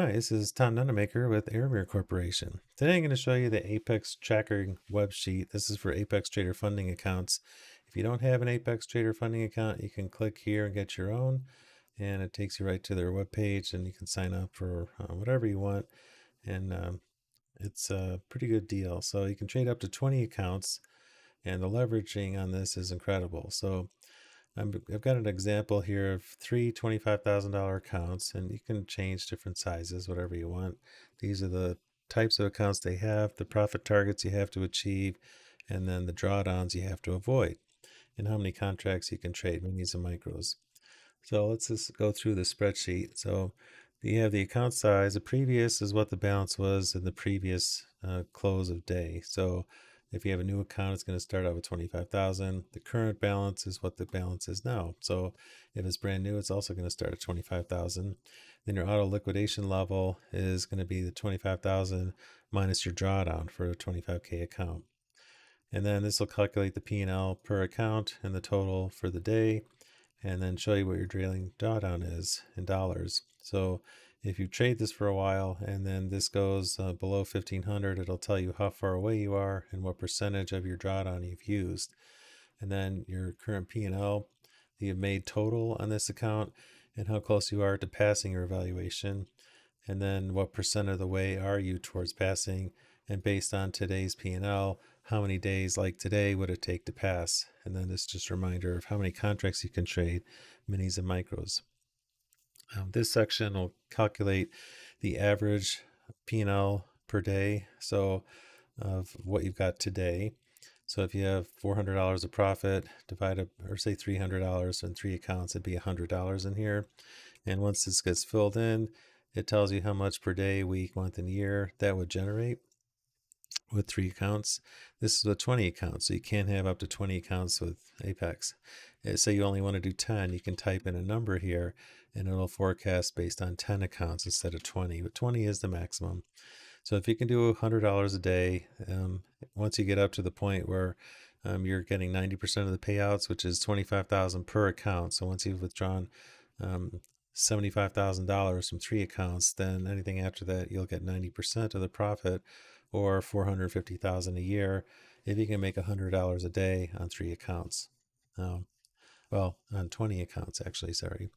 Hi, this is Tom Nunamaker with Airmere Corporation. Today I'm going to show you the Apex Tracker web sheet. This is for Apex Trader funding accounts. If you don't have an Apex Trader funding account, you can click here and get your own, and it takes you right to their web page, and you can sign up for whatever you want. And it's a pretty good deal. So you can trade up to 20 accounts, and the leveraging on this is incredible. So I've got an example here of three $25,000 accounts, and you can change different sizes, whatever you want. These are the types of accounts they have, the profit targets you have to achieve, and then the drawdowns you have to avoid, and how many contracts you can trade, minis and micros. So let's just go through the spreadsheet. So you have the account size. The previous is what the balance was in the previous close of day. So if you have a new account, it's going to start out with 25,000. The current balance is what the balance is now. So if it's brand new, it's also going to start at 25,000. Then your auto liquidation level is going to be the 25,000 minus your drawdown for a 25K account. And then this will calculate the P&L per account and the total for the day, and then show you what your trailing drawdown is in dollars. So if you trade this for a while and then this goes below 1500, it'll tell you how far away you are and what percentage of your drawdown you've used. And then your current P&L that you've made total on this account and how close you are to passing your evaluation. And then what percent of the way are you towards passing, and based on today's P&L, how many days like today would it take to pass? And then it's just a reminder of how many contracts you can trade, minis and micros. This section will calculate the average P&L per day, so of what you've got today. So if you have $400 of profit divided, or say $300 in three accounts, it'd be $100 in here. And once this gets filled in, it tells you how much per day, week, month, and year that would generate with three accounts. This is a 20 account, so you can't have up to 20 accounts with Apex. Say you only want to do 10, you can type in a number here and it'll forecast based on 10 accounts instead of 20, but 20 is the maximum. So if you can do $100 a day, once you get up to the point where you're getting 90% of the payouts, which is 25,000 per account. So once you've withdrawn $75,000 from three accounts, then anything after that, you'll get 90% of the profit, or 450,000 a year if you can make $100 a day on three accounts. Well, on 20 accounts, actually, sorry.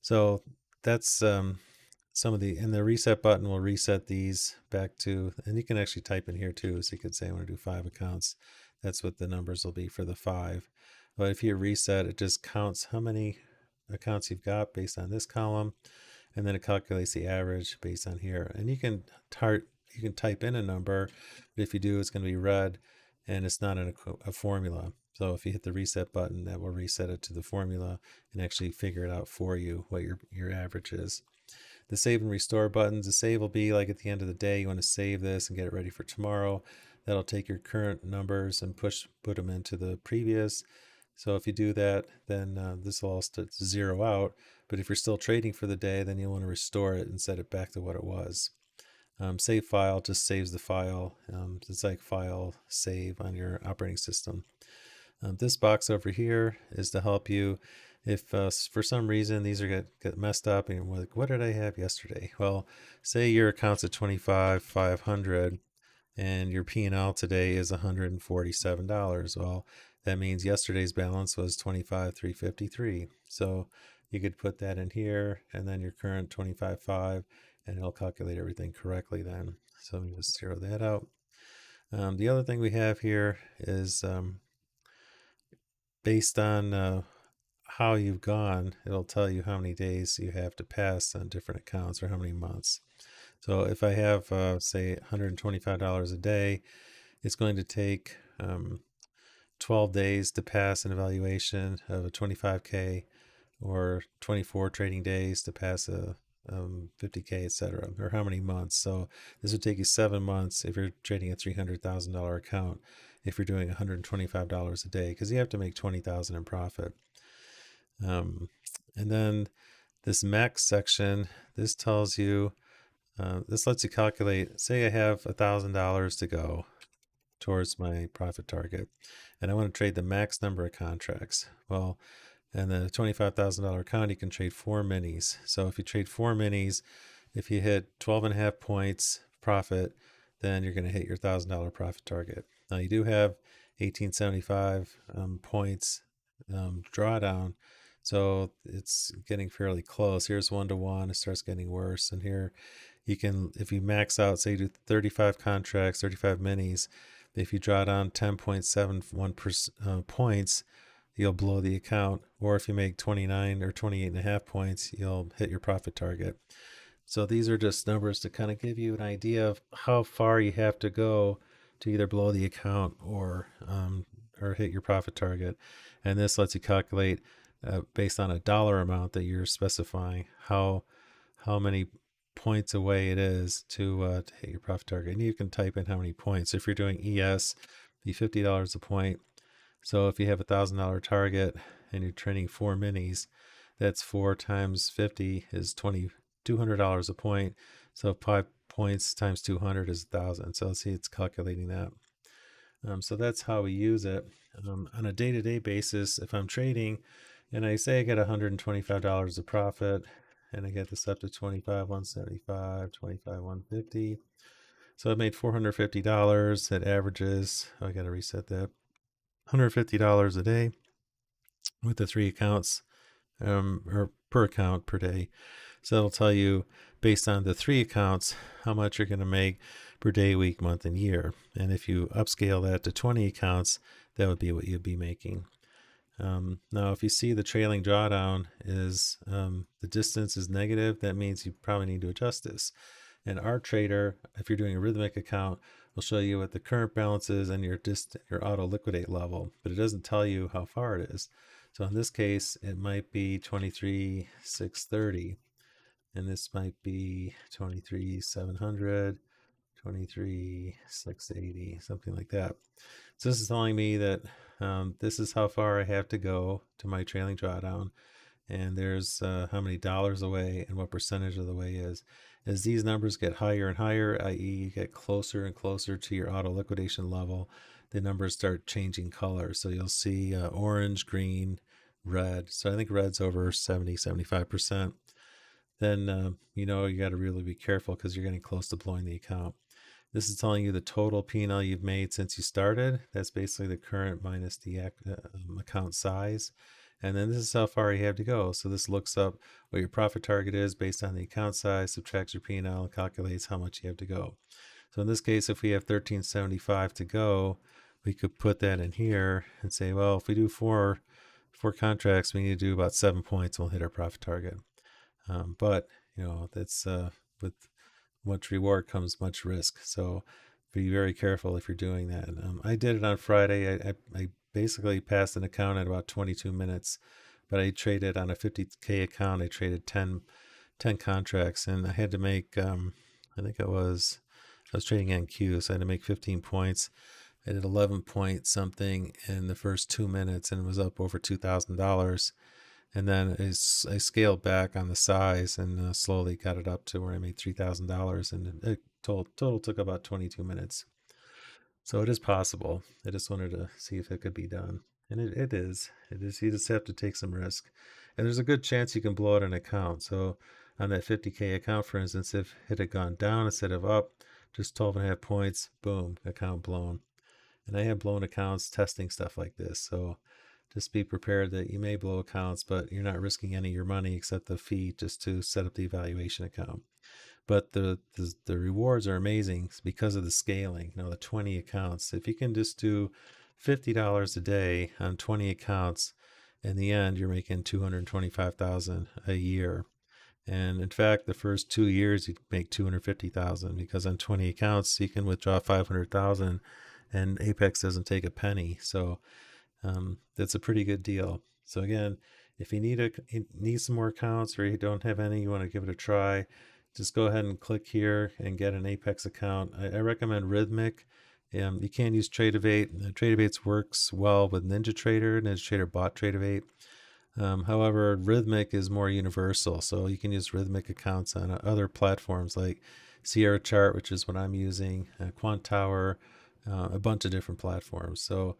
So that's some of the, and the reset button will reset these back to, and you can actually type in here too. So you could say I want to do 5 accounts. That's what the numbers will be for the 5. But if you reset, it just counts how many accounts you've got based on this column, and then it calculates the average based on here. And you can type in a number, but if you do, it's going to be red and it's not in a formula. So if you hit the reset button, that will reset it to the formula and actually figure it out for you what your average is. The save and restore buttons, the save will be like at the end of the day, you want to save this and get it ready for tomorrow. That'll take your current numbers and put them into the previous. So if you do that, then this will all start to zero out. But if you're still trading for the day, then you'll want to restore it and set it back to what it was. Save file just saves the file. It's like file save on your operating system. This box over here is to help you if for some reason these are get messed up and you're like, what did I have yesterday? Well, say your account's at 25,500 and your P&L today is $147. Well, that means yesterday's balance was 25,353. So you could put that in here and then your current 25.5, and it'll calculate everything correctly then. So let me just zero that out. The other thing we have here is based on how you've gone, it'll tell you how many days you have to pass on different accounts or how many months. So if I have, say, $125 a day, it's going to take 12 days to pass an evaluation of a 25K, or 24 trading days to pass a 50K, etc., or how many months. So this would take you 7 months if you're trading a $300,000 account, if you're doing $125 a day, because you have to make 20,000 in profit. And then this max section, this tells you, this lets you calculate, say I have $1,000 to go towards my profit target, and I want to trade the max number of contracts. Well, in the $25,000 account, you can trade 4 minis. So if you trade 4 minis, If you hit 12.5 points profit, then you're going to hit your $1,000 profit target. Now you do have 1875 points drawdown, so it's getting fairly close. Here's 1-to-1. It starts getting worse, and here you can, if you max out, say you do 35 contracts, 35 minis, if you draw down 10.71 points, you'll blow the account. Or if you make 29 or 28.5 points, you'll hit your profit target. So these are just numbers to kind of give you an idea of how far you have to go to either blow the account or hit your profit target. And this lets you calculate based on a dollar amount that you're specifying how many points away it is to hit your profit target. And you can type in how many points. If you're doing ES, be $50 a point. So if you have $1,000 target and you're training 4 minis, that's 4 times 50 is $2,200 a point. So 5 points times 200 is 1,000. So see, it's calculating that. So that's how we use it. On a day-to-day basis, if I'm trading and I say I get $125 of profit and I get this up to 25,175, 25,150. So I made $450. It averages, I got to reset that, $150 a day with the 3 accounts, or per account per day. So it'll tell you based on the 3 accounts how much you're going to make per day, week, month, and year. And if you upscale that to 20 accounts, that would be what you'd be making. Now, if you see the trailing drawdown is the distance is negative, that means you probably need to adjust this. And our trader, if you're doing a Rhythmic account, will show you what the current balance is and your auto liquidate level, but it doesn't tell you how far it is. So in this case, it might be 23,630, and this might be 23,700, 23,680, something like that. So this is telling me that this is how far I have to go to my trailing drawdown, and there's how many dollars away and what percentage of the way is. As these numbers get higher and higher, i.e. you get closer and closer to your auto liquidation level, the numbers start changing color. So you'll see orange, green, red. So I think red's over 70, 75%. Then you got to really be careful because you're getting close to blowing the account. This is telling you the total P&L you've made since you started. That's basically the current minus the account size. And then this is how far you have to go. So this looks up what your profit target is based on the account size, subtracts your P&L, and calculates how much you have to go. So in this case, if we have 1375 to go, we could put that in here and say, well, if we do four contracts, we need to do about 7 points, and we'll hit our profit target. But that's with much reward comes much risk. So be very careful if you're doing that. I did it on Friday. I basically passed an account at about 22 minutes, but I traded on a 50K account. I traded 10 contracts, and I had to make, I was trading NQ, so I had to make 15 points. I did 11 point something in the first 2 minutes and was up over $2,000. And then I scaled back on the size and slowly got it up to where I made $3,000, and it total took about 22 minutes. So it is possible. I just wanted to see if it could be done. And it is. It is. You just have to take some risk. And there's a good chance you can blow out an account. So on that 50K account, for instance, if it had gone down instead of up, just 12.5 points, boom, account blown. And I have blown accounts testing stuff like this. So just be prepared that you may blow accounts, but you're not risking any of your money except the fee just to set up the evaluation account. But the rewards are amazing because of the scaling. The 20 accounts. If you can just do $50 a day on 20 accounts, in the end you're making $225,000 a year. And in fact, the first 2 years you make $250,000 because on 20 accounts you can withdraw $500,000, and Apex doesn't take a penny. So that's a pretty good deal. So again, if you need some more accounts or you don't have any, you want to give it a try, just go ahead and click here and get an Apex account. I recommend Rhythmic. You can use Tradeovate. Tradeovate works well with NinjaTrader. NinjaTrader bought Tradeovate. However, Rhythmic is more universal, so you can use Rhythmic accounts on other platforms like Sierra Chart, which is what I'm using, Quant Tower, a bunch of different platforms. So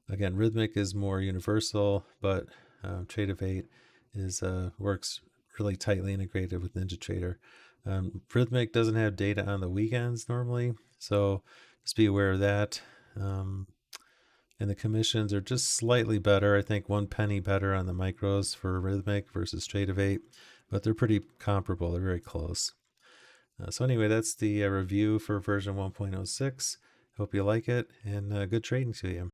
again, Rhythmic is more universal, but Tradeovate works really tightly integrated with NinjaTrader. Rhythmic doesn't have data on the weekends normally, so just be aware of that. And the commissions are just slightly better. I think 1 penny better on the micros for Rhythmic versus Trade of 8, but they're pretty comparable. They're very close. So anyway, that's the review for version 1.06. Hope you like it, and good trading to you.